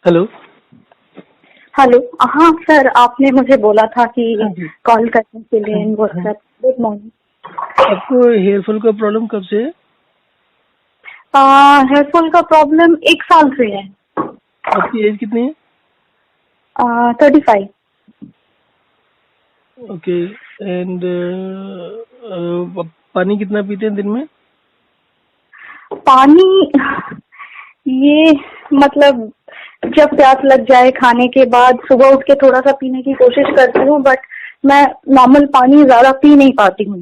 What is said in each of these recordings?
Hello. Hello. हाँ sir, आपने मुझे बोला था कि हाँ जी। कॉल करने के लिए इन हाँ। व्हाट्सएप। Good morning. आपको हेयर फॉल का प्रॉब्लम कब से है? हेयर फॉल का प्रॉब्लम 1 साल से है। आपकी एज कितनी है? 35। ओके। एंड पानी कितना पीते हैं दिन में? पानी, ये मतलब जब प्यास लग जाए खाने के बाद सुबह उठ के थोड़ा सा पीने की कोशिश करती हूँ, बट मैं नॉर्मल पानी ज्यादा पी नहीं पाती हूँ।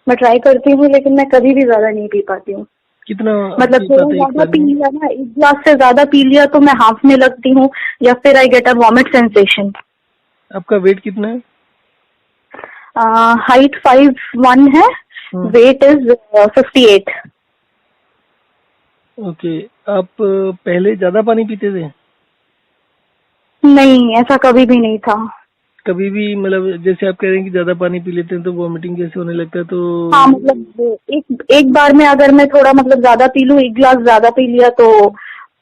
मैं ट्राई करती हूँ लेकिन मैं कभी भी ज्यादा नहीं पी पाती हूँ। कितना मतलब पी थोड़ा पाते हैं एक ज्यादा बार पी में? लिया ना, 1 गिलास से ज्यादा पी लिया तो मैं हांफने लगती हूँ या फिर I get a vomit sensation. आपका वेट कितना है? हाइट 5'1" है। Weight is 58। ओके। आप पहले ज्यादा पानी पीते थे? नहीं, ऐसा कभी भी नहीं था। कभी भी मतलब जैसे आप कह रहे हैं कि ज्यादा पानी पी लेते हैं तो वॉमिटिंग जैसे होने लगता है तो? हाँ मतलब एक एक बार में अगर मैं थोड़ा मतलब ज्यादा पी लूँ, 1 गिलास ज्यादा पी लिया तो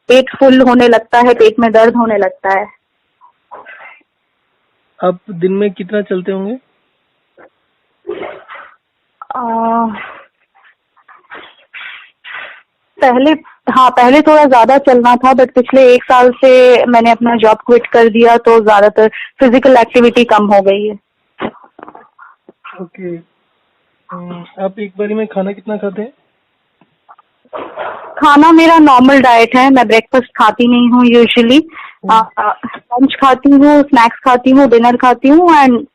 पेट फुल होने लगता है, पेट में दर्द होने लगता है। आप दिन में कितना चलते होंगे? आ, पहले हाँ, पहले थोड़ा ज्यादा चलना था, बट पिछले 1 साल से मैंने अपना जॉब क्विट कर दिया तो ज्यादातर फिजिकल एक्टिविटी कम हो गई है। ओके। आप एक बारी में खाना कितना खाते हैं? खाना मेरा नॉर्मल डाइट है। मैं ब्रेकफास्ट खाती नहीं हूँ यूजुअली। लंच खाती हूँ, स्नैक्स खाती हूँ, डिनर खाती हूँ एंड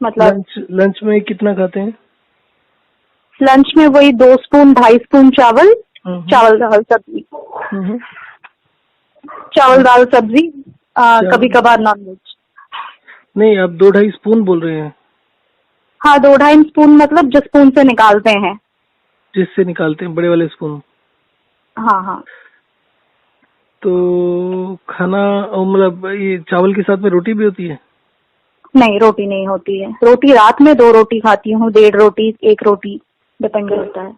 मतलब लंच लंच में कितना खाते हैं? लंच में वही 2 स्पून 2.5 स्पून चावल, हम्म। चावल दाल सब्जी, हम्म। चावल दाल सब्जी, कभी चावल? कभार नॉन वेज। नहीं, आप 2-2.5 स्पून बोल रहे हैं? हाँ, 2-2.5 स्पून मतलब जो स्पून से निकालते हैं। जिससे निकालते हैं बड़े वाले स्पून? हाँ हाँ। तो खाना मतलब ये चावल के साथ में रोटी भी होती है? नहीं, रोटी नहीं होती है। रोटी रात में 2 रोटी खाती हूँ, 1.5 रोटी, 1 रोटी, डिपेंड करता है।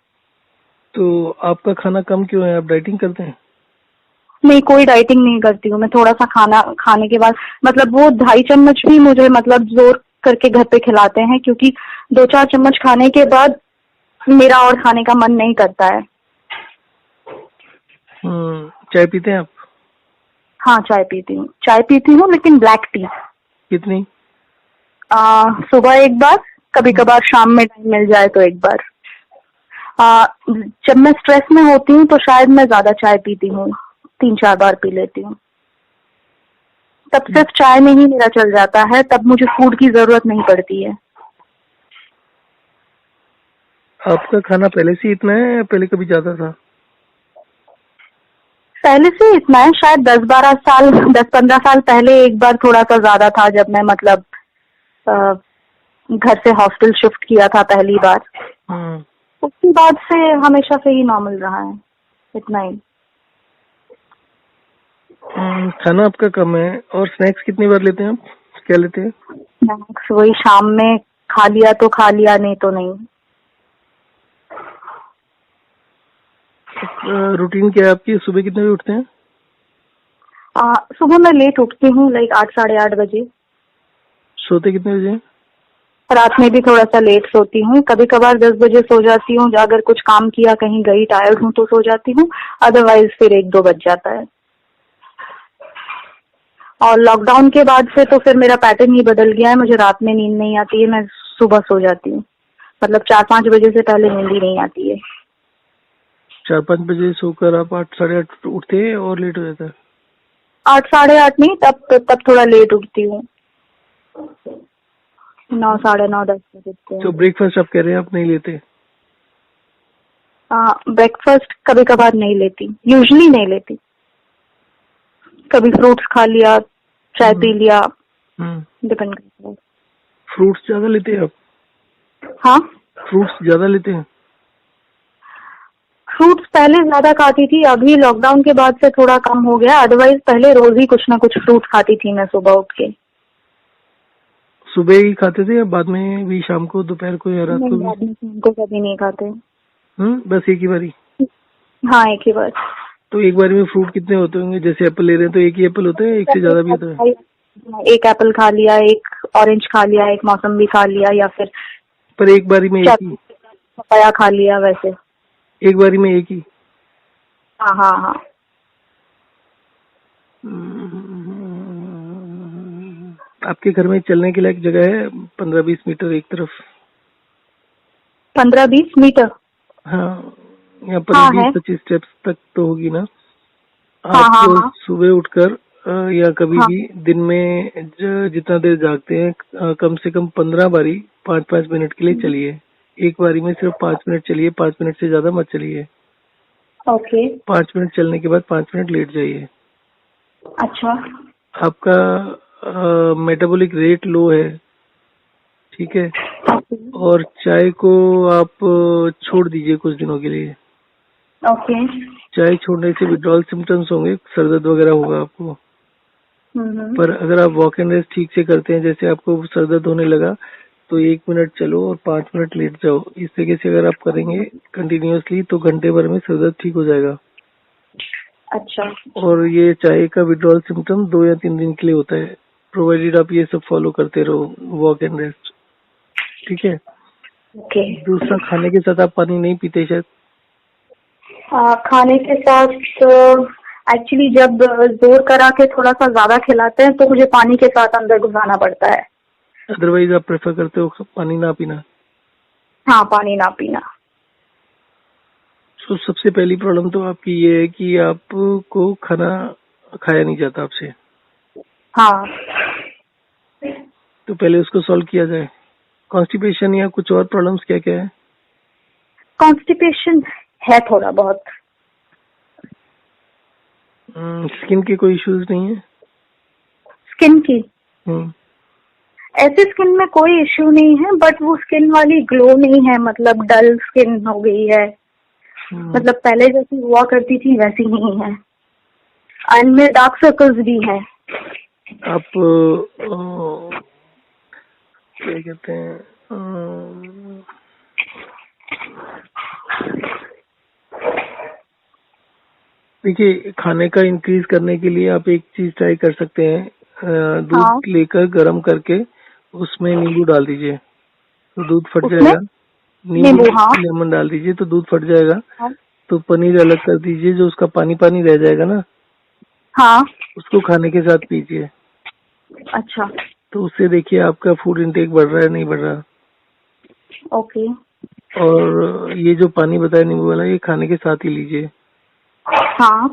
तो आपका खाना कम क्यों है? आप डाइटिंग करते हैं? नहीं, कोई डाइटिंग नहीं करती हूँ मैं। थोड़ा सा खाना खाने के बाद मतलब वो 2.5 चम्मच भी मुझे मतलब जोर करके घर पे खिलाते हैं, क्योंकि 2-4 चम्मच खाने के बाद मेरा और खाने का मन नहीं करता है। चाय पीते हैं आप? हाँ, चाय पीती हूँ। चाय पीती हूँ लेकिन ब्लैक टी। कितनी? सुबह एक बार, कभी कभार शाम में टाइम मिल जाए तो एक बार। जब मैं स्ट्रेस में होती हूँ तो शायद मैं ज्यादा चाय पीती हूँ, 3-4 बार पी लेती हूँ। तब सिर्फ चाय में ही मेरा चल जाता है, तब मुझे फूड की जरूरत नहीं पड़ती है। आपका खाना पहले से इतना है या पहले कभी ज्यादा था? पहले से इतना है। शायद 10-12 साल, 10-15 साल पहले एक बार थोड़ा सा ज्यादा था, जब मैं मतलब अ, घर से हॉस्टल शिफ्ट किया था पहली बार। हम्म। उसके बाद से हमेशा से ही नॉर्मल रहा है, इतना ही। खाना आपका कम है और स्नैक्स कितनी बार लेते हैं आप? क्या लेते हैं? स्नैक्स वही शाम में खा लिया तो खा लिया, नहीं तो नहीं। रूटीन क्या है आपकी? सुबह कितने बजे उठते हैं? सुबह मैं लेट उठती हूँ, लाइक 8-8:30 बजे। सोते कितने बजे हैं? रात में भी थोड़ा सा लेट सोती हूँ, कभी कभार 10 बजे सो जाती हूँ। अगर कुछ काम किया, कहीं गई, टायर्ड हूँ तो सो जाती हूँ। अदरवाइज फिर 1-2 बज जाता है। और लॉकडाउन के बाद से तो फिर मेरा पैटर्न ही बदल गया है। मुझे रात में नींद नहीं आती है, मैं सुबह सो जाती हूँ। मतलब 4-5 बजे से पहले नींद ही नहीं आती है। 4-5 बजे सोकर आप 8-8:30 उठते हैं और लेट हो जाता है? 8-8:30 नहीं, तब थोड़ा लेट उठती हूँ। 9, 9:30, 10 बजे उठते तो हैं। ब्रेकफास्ट आप कह रहे हैं आप नहीं लेते? ब्रेकफास्ट कभी कभार नहीं लेती, यूजली नहीं लेती। कभी फ्रूट्स खा लिया, चाय पी लिया, डिपेंड करता है। फ्रूट्स ज्यादा लेते हैं आप? हाँ, फ्रूट्स ज्यादा लेते हैं? फ्रूट्स पहले ज्यादा खाती थी, अभी लॉकडाउन के बाद से थोड़ा कम हो गया। अदरवाइज पहले रोज ही कुछ ना कुछ फ्रूट खाती थी मैं सुबह उठ के। सुबह ही खाते थे या बाद में भी, शाम को, दोपहर को या रात को नहीं, भी? बाद में शाम को कभी नहीं खाते। बस एक ही बारी? हाँ, एक ही बार। तो एक बार में फ्रूट कितने होते होंगे? जैसे एप्पल ले रहे हैं तो एक ही एप्पल होता है, एक से ज्यादा भी होता है? एक एप्पल खा लिया, एक ऑरेंज खा लिया, एक मौसम्बी खा लिया, या फिर पर एक बारी में एक ही? पपाया खा लिया वैसे। एक बारी में एक ही? हाँ हाँ हाँ। आपके घर में चलने के लायक जगह है 15-20 मीटर एक तरफ? 15-20 मीटर? हाँ, यहाँ हाँ पर है। 20-25 स्टेप्स तक तो होगी ना? हाँ आप हाँ हाँ सुबह उठकर या कभी हाँ। भी दिन में जितना देर जागते हैं, कम से कम 15 बारी 5-5 मिनट के लिए चलिए। एक बारी में सिर्फ 5 मिनट चलिए, 5 मिनट से ज्यादा मत चलिए। ओके। 5 मिनट चलने के बाद 5 मिनट लेट जाइए। अच्छा। आपका मेटाबॉलिक रेट लो है, ठीक है? ओके। और चाय को आप छोड़ दीजिए कुछ दिनों के लिए। ओके। चाय छोड़ने से विड्रॉल सिम्टम्स होंगे, सर दर्द वगैरह होगा आपको। पर अगर आप वॉक एंड रेस्ट ठीक से करते हैं, जैसे आपको सर दर्द होने लगा तो 1 मिनट चलो और 5 मिनट लेट जाओ, इस तरीके से अगर आप करेंगे कंटिन्यूअसली तो घंटे भर में सर दर्द ठीक हो जाएगा। अच्छा। और ये चाय का विड्रॉल सिम्टम 2 या 3 दिन के लिए होता है, प्रोवाइडेड आप ये सब फॉलो करते रहो, वॉक एंड रेस्ट, ठीक है? ओके। दूसरा, खाने के साथ आप पानी नहीं पीते शायद? खाने के साथ एक्चुअली जब जोर करा के थोड़ा सा ज्यादा खिलाते हैं तो मुझे पानी के साथ अंदर घुसाना पड़ता है। अदरवाइज आप प्रेफर करते हो पानी ना पीना? हाँ, पानी ना पीना। तो सबसे पहली प्रॉब्लम तो आपकी ये है कि आपको खाना खाया नहीं जाता आपसे। हाँ। तो पहले उसको सॉल्व किया जाए। कॉन्स्टिपेशन या कुछ और प्रॉब्लम्स क्या क्या है? कॉन्स्टिपेशन है थोड़ा बहुत। स्किन के कोई इश्यूज नहीं है? स्किन की हम्म, ऐसे स्किन में कोई इश्यू नहीं है, बट वो स्किन वाली ग्लो नहीं है, मतलब डल स्किन हो गई है। मतलब पहले जैसी हुआ करती थी वैसी नहीं है। एंड में डार्क सर्कल्स भी हैं। आप क्या कहते हैं, देखिए, खाने का इंक्रीज करने के लिए आप एक चीज ट्राई कर सकते हैं। दूध हाँ। लेकर गर्म करके उसमें नींबू डाल दीजिए तो दूध फट उसमें जाएगा। नींबू, नींबू। हाँ लेमन डाल दीजिए तो दूध फट जाएगा। हाँ तो पनीर अलग कर दीजिए, जो उसका पानी पानी रह जाएगा ना, हाँ। उसको खाने के साथ पीजिए। अच्छा। तो उससे देखिए आपका फूड इंटेक बढ़ रहा है नहीं बढ़ रहा। ओके। और ये जो पानी बताया नींबू वाला, ये खाने के साथ ही लीजिए। हाँ।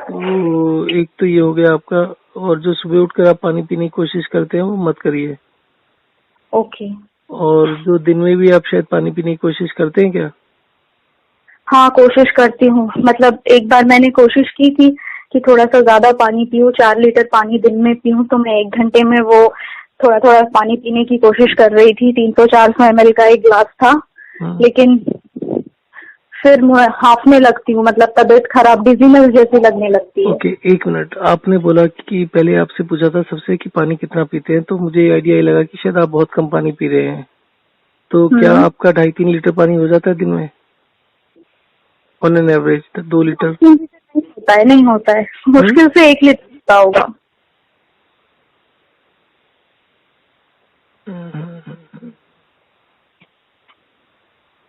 तो एक तो ये हो गया आपका। और जो सुबह उठकर आप पानी पीने की कोशिश करते हैं वो मत करिए। ओके। और जो दिन में भी आप शायद पानी पीने की कोशिश करते हैं क्या? हाँ, कोशिश करती हूँ। मतलब एक बार मैंने कोशिश की थी कि थोड़ा सा ज्यादा पानी पीऊँ, 4 लीटर पानी दिन में पीऊँ, तो मैं 1 घंटे में वो थोड़ा थोड़ा पानी पीने की कोशिश कर रही थी। 300-400 ml का एक ग्लास था, लेकिन फिर मैं हाफने लगती हूँ, मतलब तबीयत खराब, डिजीनेस जैसी लगने लगती है। ओके, एक मिनट। आपने बोला कि पहले आपसे पूछा था सबसे कि पानी कितना पीते हैं, तो मुझे आइडिया ये लगा कि शायद आप बहुत कम पानी पी रहे हैं। तो क्या आपका 2.5-3 लीटर पानी हो जाता है दिन में ऑन एन एवरेज? 2 लीटर? होता है, नहीं होता है, मुश्किल से 1 लीटर होता होगा।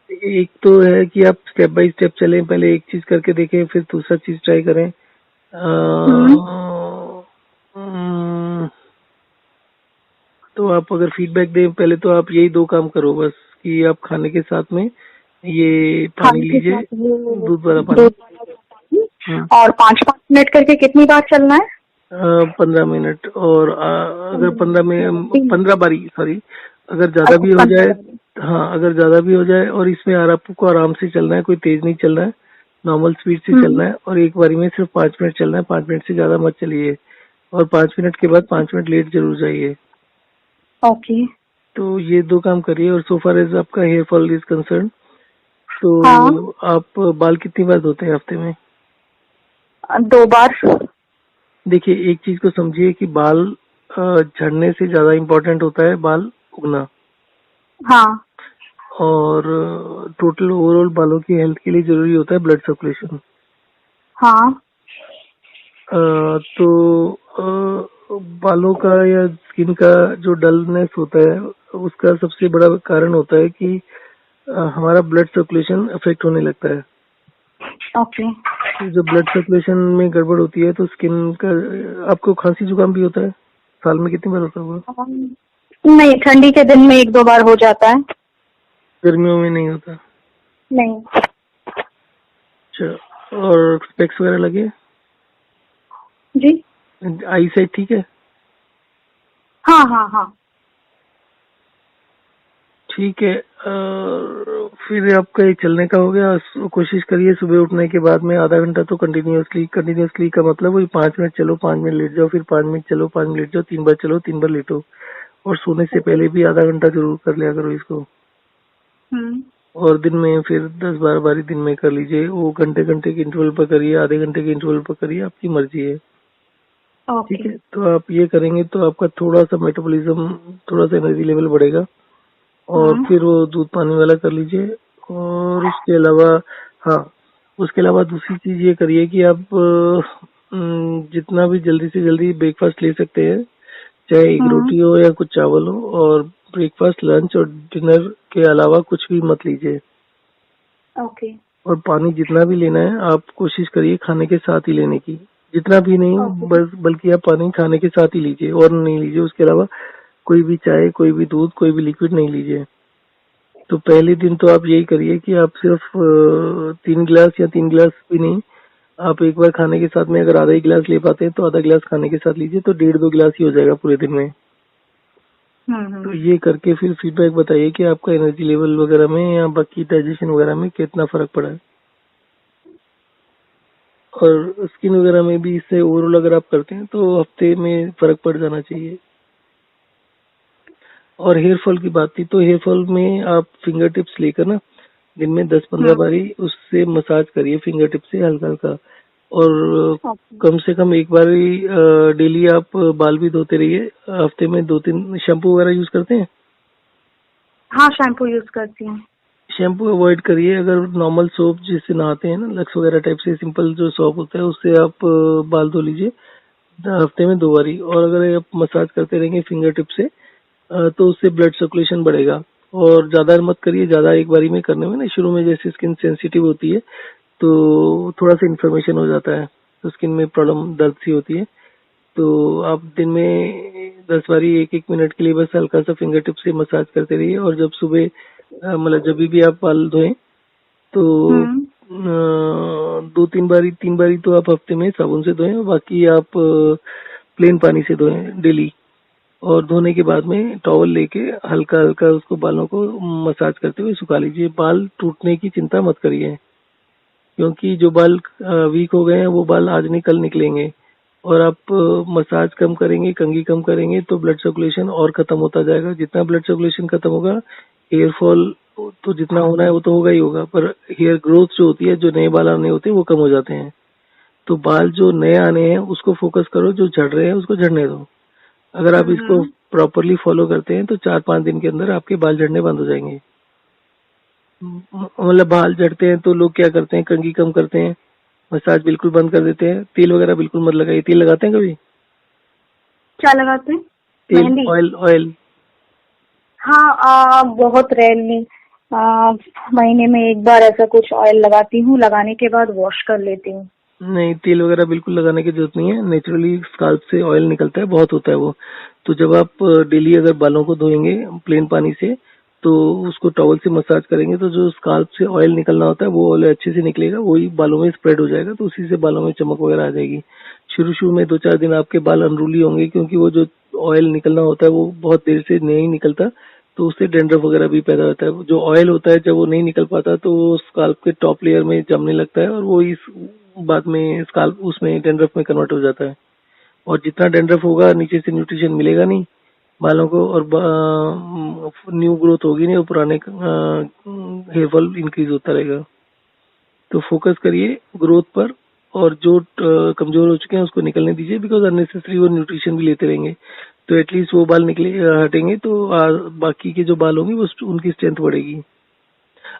एक तो है कि आप स्टेप बाय स्टेप चलें, पहले एक चीज करके देखें फिर दूसरा चीज ट्राई करें। तो आप अगर फीडबैक दें, पहले तो आप यही 2 काम करो बस, कि आप खाने के साथ में ये पानी खाने के लीजिए, साथ ये दूध वाला पानी। और 5-5 मिनट करके कितनी बार चलना है? 15 मिनट। और अगर 15 बारी, सॉरी, अगर ज्यादा अच्छा, भी हो जाए, 15 हाँ, अगर ज्यादा भी हो जाए और इसमें आपको आराम से चलना है, कोई तेज नहीं चलना है, नॉर्मल स्पीड से चलना है, और एक बारी में सिर्फ 5 मिनट चलना है, 5 मिनट से ज्यादा मत चलिए। और 5 मिनट के बाद 5 मिनट लेट जरूर जाइए। ओके। तो ये 2 काम करिए। और सो फार एज आपका हेयर फॉल इज कंसर्न, हाँ, तो आप बाल कितनी बार धोते हैं हफ्ते में? 2 बार। देखिए, एक चीज को समझिए कि बाल झड़ने से ज्यादा इम्पोर्टेंट होता है बाल उगना। हाँ। और टोटल ओवरऑल बालों की हेल्थ के लिए जरूरी होता है ब्लड सर्कुलेशन। हाँ। तो बालों का या स्किन का जो डलनेस होता है उसका सबसे बड़ा कारण होता है कि हमारा ब्लड सर्कुलेशन अफेक्ट होने लगता है। ओके। तो जब ब्लड सर्कुलेशन में गड़बड़ होती है तो स्किन का, आपको खांसी जुकाम भी होता है? साल में कितनी बार होता होगा? नहीं, ठंडी के दिन में 1-2 बार हो जाता है। गर्मियों में नहीं होता? नहीं। अच्छा, और स्पेक्स वगैरह लगे? जी। आई साइट ठीक है? हाँ हाँ हाँ। ठीक है। फिर आपका ये चलने का हो गया। कोशिश करिए सुबह उठने के बाद में आधा घंटा तो कंटिन्यूअसली का मतलब वही 5 मिनट चलो, 5 मिनट लेट जाओ, फिर 5 मिनट चलो, 5 मिनट लेट जाओ, 3 बार चलो, 3 बार लेटो। और सोने से पहले भी आधा घंटा जरूर कर लिया करो इसको। और दिन में फिर 10-12 बारी दिन में कर लीजिए। वो घंटे घंटे के इंटरवल पर करिए, आधे घंटे के इंटरवल पर करिए, आपकी मर्जी है। ठीक है, तो आप ये करेंगे तो आपका थोड़ा सा मेटाबॉलिज्म, थोड़ा सा एनर्जी लेवल बढ़ेगा। और फिर वो दूध पानी वाला कर लीजिए। और उसके अलावा, हाँ, उसके अलावा दूसरी चीज ये करिए कि आप जितना भी जल्दी से जल्दी ब्रेकफास्ट ले सकते हैं, चाहे एक रोटी हो या कुछ चावल हो, और ब्रेकफास्ट, लंच और डिनर के अलावा कुछ भी मत लीजिए। ओके। और पानी जितना भी लेना है आप कोशिश करिए खाने के साथ ही लेने की, जितना भी नहीं, बस बल्कि आप पानी खाने के साथ ही लीजिए और नहीं लीजिए उसके अलावा कोई भी चाय, कोई भी दूध, कोई भी लिक्विड नहीं लीजिए। तो पहले दिन तो आप यही करिए कि आप सिर्फ 3 गिलास, या 3 गिलास भी नहीं, आप एक बार खाने के साथ में अगर आधा ही गिलास ले पाते हैं तो आधा गिलास खाने के साथ लीजिए, तो 1.5-2 गिलास ही हो जाएगा पूरे दिन में। तो ये करके फिर फीडबैक बताइए कि आपका एनर्जी लेवल वगैरह में या बाकी डाइजेशन वगैरह में कितना फर्क पड़ा है। और स्किन वगैरह में भी इससे ओवरऑल अगर आप करते हैं तो हफ्ते में फर्क पड़ जाना चाहिए। और हेयर फॉल की बात थी, तो हेयर फॉल में आप फिंगर टिप्स लेकर ना दिन में 10-15 बारी उससे मसाज करिए फिंगर टिप से हल्का हल्का। और कम से कम एक बार डेली आप बाल भी धोते रहिए। हफ्ते में 2-3 शैम्पू वगैरह यूज करते हैं? हाँ, शैम्पू यूज करती हूँ। शैम्पू अवॉइड करिए। अगर नॉर्मल सोप जिससे नहाते हैं ना, लक्स वगैरह टाइप से सिंपल जो सोप होता है उससे आप बाल धो लीजिए हफ्ते में 2 बारी। और अगर आप मसाज करते रहेंगे फिंगर टिप से तो उससे ब्लड सर्कुलेशन बढ़ेगा। और ज्यादा मत करिए, ज्यादा एक बारी में करने में ना शुरू में जैसे स्किन सेंसिटिव होती है तो थोड़ा सा इन्फ्लेमेशन हो जाता है, तो स्किन में प्रॉब्लम, दर्द सी होती है। तो आप दिन में 10 बारी 1-1 मिनट के लिए बस हल्का सा फिंगर टिप से मसाज करते रहिए। और जब सुबह मतलब जब भी आप बाल धोएं तो 2-3 बारी, 3 बारी तो आप हफ्ते में साबुन से धोएं, बाकी आप प्लेन पानी से धोएं डेली। और धोने के बाद में टॉवल लेके हल्का हल्का उसको बालों को मसाज करते हुए सुखा लीजिए। बाल टूटने की चिंता मत करिए, क्योंकि जो बाल वीक हो गए हैं वो बाल आज नहीं कल निकलेंगे। और आप मसाज कम करेंगे, कंघी कम करेंगे तो ब्लड सर्कुलेशन और खत्म होता जाएगा। जितना ब्लड सर्कुलेशन खत्म होगा, हेयर फॉल तो जितना होना है वो तो होगा ही होगा, पर हेयर ग्रोथ जो होती है, जो नए बाल आने होते हैं वो कम हो जाते हैं। तो बाल जो नए आने हैं उसको फोकस करो, जो झड़ रहे हैं उसको झड़ने दो। अगर आप इसको प्रॉपरली फॉलो करते हैं तो 4-5 दिन के अंदर आपके बाल झड़ने बंद हो जाएंगे। मतलब बाल झड़ते हैं तो लोग क्या करते हैं, कंघी कम करते हैं, मसाज बिल्कुल बंद कर देते हैं, तेल वगैरह बिल्कुल मत लगाइए। तेल लगाते हैं कभी? क्या लगाते हैं? तेल, ऑयल? हाँ, बहुत रेयरली, महीने में 1 बार ऐसा कुछ ऑयल लगाती हूँ, लगाने के बाद वॉश कर लेती हूँ। नहीं, तेल वगैरह बिल्कुल लगाने की जरूरत नहीं है। नेचुरली स्काल्प से ऑयल निकलता है, बहुत होता है वो। तो जब आप डेली अगर बालों को धोएंगे प्लेन पानी से, तो उसको टॉवल से मसाज करेंगे तो जो स्काल्प से ऑयल निकलना होता है वो ऑयल अच्छे से निकलेगा, वही बालों में स्प्रेड हो जाएगा, तो उसी से बालों में चमक वगैरह आ जाएगी। शुरू शुरू में 2-4 दिन आपके बाल अनरूली होंगे, क्योंकि वो जो ऑयल निकलना होता है वो बहुत देर से नहीं निकलता, तो उससे डैंड्रफ वगैरह भी पैदा होता है। जो ऑयल होता है जब वो नहीं निकल पाता तो वो स्काल्प के टॉप लेयर में जमने लगता है, और वो इस बाद में स्काल्प उसमें डैंड्रफ में कन्वर्ट हो जाता है। और जितना डैंड्रफ होगा नीचे से न्यूट्रिशन मिलेगा नहीं बालों को, और न्यू ग्रोथ होगी नहीं, और पुराने हेयर फॉल इंक्रीज होता रहेगा। तो फोकस करिए ग्रोथ पर, और जो कमजोर हो चुके हैं उसको निकलने दीजिए, बिकॉज अननेसेसरी वो न्यूट्रिशन भी लेते रहेंगे तो एटलीस्ट वो बाल निकले हटेंगे तो बाकी के जो बाल होंगे वो उनकी स्ट्रेंथ बढ़ेगी।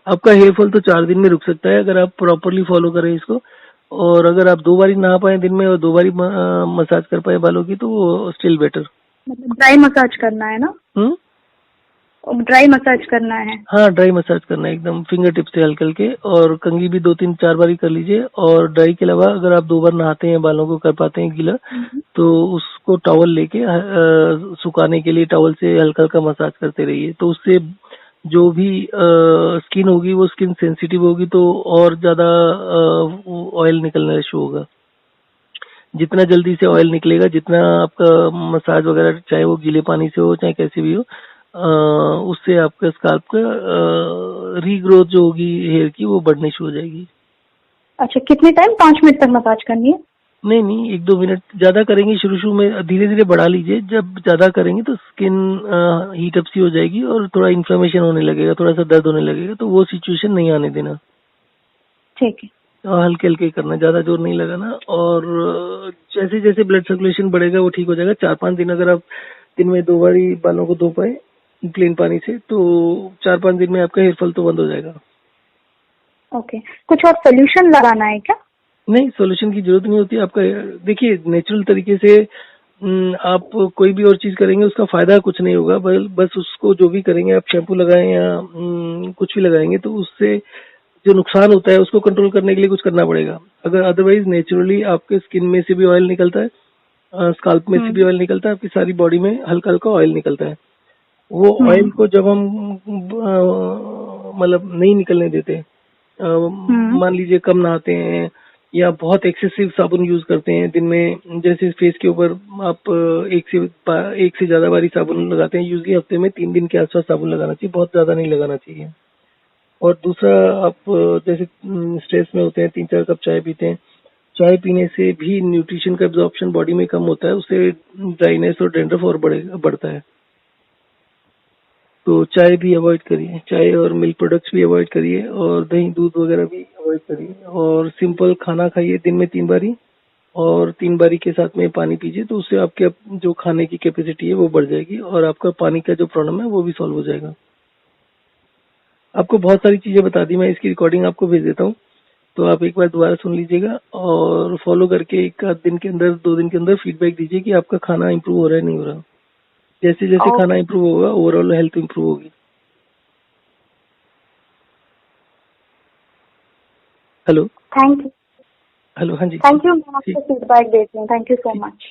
आपका हेयर फॉल तो 4 दिन में रुक सकता है अगर आप प्रॉपरली फॉलो करें इसको। और अगर आप 2 बारी नहा पाए दिन में और 2 बारी मसाज कर पाए बालों की तो वो स्टिल बेटर। मतलब ड्राई मसाज करना है ना? ड्राई मसाज करना है? हाँ, ड्राई मसाज करना है एकदम फिंगर टिप से हल्के हल्के, और कंघी भी 2-3-4 बारी कर लीजिए। और ड्राई के अलावा अगर आप 2 बार नहाते हैं, बालों को कर पाते हैं गीला, तो उसको टॉवल लेके सुखाने के लिए टॉवल से हल्का हल्का मसाज करते रहिए। तो उससे जो भी स्किन होगी वो स्किन सेंसिटिव होगी, तो और ज्यादा ऑयल निकलना शुरू होगा। जितना जल्दी से ऑयल निकलेगा, जितना आपका मसाज वगैरह चाहे वो गीले पानी से हो चाहे कैसे भी हो, उससे आपका स्काल्प का रीग्रोथ जो होगी हेयर की वो बढ़नी शुरू हो जाएगी। अच्छा, कितने टाइम? 5 मिनट तक मसाज करनी है? नहीं 1-2 मिनट। ज्यादा करेंगे शुरू में, धीरे धीरे बढ़ा लीजिए। जब ज्यादा करेंगे तो स्किन हीट अप सी हो जाएगी और थोड़ा इन्फ्लेमेशन होने लगेगा, थोड़ा सा दर्द होने लगेगा, तो वो सिचुएशन नहीं आने देना। ठीक है। और हल्के हल्के करना, ज्यादा जोर नहीं लगाना। और जैसे जैसे ब्लड सर्कुलेशन बढ़ेगा वो ठीक हो जाएगा। 4-5 दिन अगर आप दिन में 2 बारी बालों को धो पाए प्लेन पानी से, तो 4-5 दिन में आपका हेयर फॉल तो बंद हो जाएगा। ओके, कुछ और सोल्यूशन लगाना है क्या? नहीं, सोल्यूशन की जरूरत नहीं होती। आपका देखिए नेचुरल तरीके से आप कोई भी और चीज करेंगे उसका फायदा कुछ नहीं होगा। बस उसको जो भी करेंगे, आप शैम्पू लगाएं या कुछ भी लगाएंगे, तो उससे जो नुकसान होता है उसको कंट्रोल करने के लिए कुछ करना पड़ेगा। अगर अदरवाइज नेचुरली आपके स्किन में से भी ऑयल निकलता है, स्काल्प में से भी ऑयल निकलता है, आपकी सारी बॉडी में हल्का हल्का ऑयल निकलता है। वो ऑयल को जब हम मतलब नहीं निकलने देते, मान लीजिए कम नहाते हैं या बहुत एक्सेसिव साबुन यूज करते हैं दिन में, जैसे फेस के ऊपर आप एक से ज्यादा बारी साबुन लगाते हैं, यूजली हफ्ते में 3 दिन के आसपास साबुन लगाना चाहिए, बहुत ज्यादा नहीं लगाना चाहिए। और दूसरा, आप जैसे स्ट्रेस में होते हैं, 3-4 कप चाय पीते हैं, चाय पीने से भी न्यूट्रिशन का एब्जॉर्प्शन बॉडी में कम होता है, उससे ड्राइनेस और डैंड्रफ और बढ़ता है। तो चाय भी अवॉइड करिए, चाय और मिल्क प्रोडक्ट्स भी अवॉइड करिए, और दही दूध वगैरह भी अवॉइड करिए। और सिंपल खाना खाइए दिन में 3 बारी, और 3 बारी के साथ में पानी पीजिए, तो उससे आपके जो खाने की कैपेसिटी है वो बढ़ जाएगी, और आपका पानी का जो प्रॉब्लम है वो भी सॉल्व हो जाएगा। आपको बहुत सारी चीजें बता दी, मैं इसकी रिकॉर्डिंग आपको भेज देता हूँ, तो आप एक बार दोबारा सुन लीजिएगा और फॉलो करके 1-8 दिन के अंदर, 2 दिन के अंदर फीडबैक दीजिए कि आपका खाना इंप्रूव हो रहा है नहीं हो रहा। जैसे जैसे खाना इंप्रूव होगा ओवरऑल हेल्थ इंप्रूव होगी। हेलो। Thank you. हेलो, हाँ जी। थैंक यू, मैं आपको फीडबैक देती हूँ। Thank you so much.